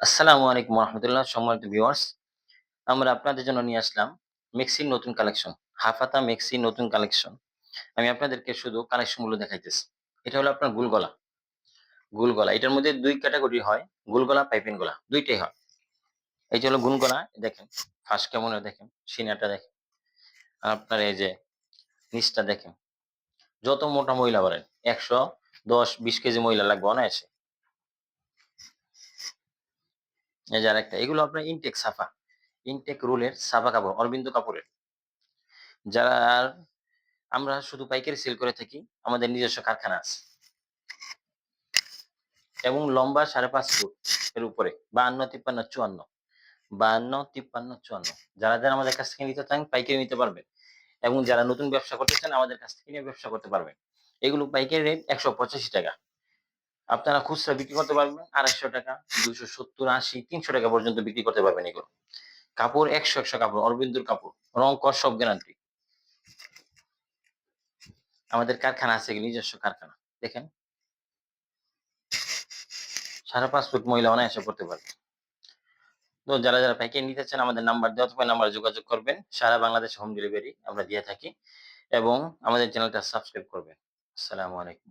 আসসালামু আলাইকুম রহমতুল্লাহ, সম্মানিত ভিউয়ার্স। আমরা আপনাদের জন্য নিয়ে আসলাম মেক্সির নতুন কালেকশন। হাফাতা মেক্সি নতুন কালেকশন। আমি আপনাদেরকে শুধু কালেকশন গুলো দেখাইতেছি। এটা হলো আপনার গুল গলা। গুল গলা এটার মধ্যে দুই ক্যাটাগরি হয়, গুল গলা, পাইপিন গলা, দুইটাই হয়। এই যে হলো গুল গলা, দেখেন ফাঁস কেমন হয়, দেখেন সিনাটা দেখেন, আপনার এই যে নিচটা দেখেন। যত মোটা মহিলা বলেন, ১১০-২০ কেজি মহিলা লাগবে অনায়াসে। এই যে আরেকটা, এগুলো আপনার ইনটেক সাফা, ইনটেক রুলের সাফা কাপড়, অরবিন্দ কাপড়ের। যারা আমরা শুধু পাইকারি সেল করে থাকি। আমাদের নিজস্ব কারখানা আছে এবং লম্বা ৫.৫ ফুট এর উপরে, ৫২, ৫৩, ৫৪, ৫২, ৫৩, ৫৪। যারা আমাদের কাছ থেকে নিতে চান পাইকারি নিতে পারবেন এবং যারা নতুন ব্যবসা করতে চান আমাদের কাছ থেকে নিয়ে ব্যবসা করতে পারবেন। এগুলো পাইকারি রেট ৳১৮৫ টাকা। আপনারা খুচরা বিক্রি করতে পারবেন ৳২৫০ টাকা, ৳২৭০, ৳৮০, ৳৩০০ পর্যন্ত বিক্রি করতে পারবেন এগুলো। কাপড় ১০০ কাপড়, অরবিন্দুর কাপড়, রং কস সব গ্যারান্টি। আমাদের কারখানা আছে, এগুলো নিজস্ব কারখানা। দেখেন ৫.৫ ফুট মহিলা অনায়াসে পড়তে পারবে। তো যারা পাইকারি নিতে চান আমাদের নাম্বার দেওয়া থাকবে, নাম্বারে যোগাযোগ করবেন। সারা বাংলাদেশে হোম ডেলিভারি আমরা দিয়ে থাকি এবং আমাদের চ্যানেলটা সাবস্ক্রাইব করবেন। আসসালামু আলাইকুম।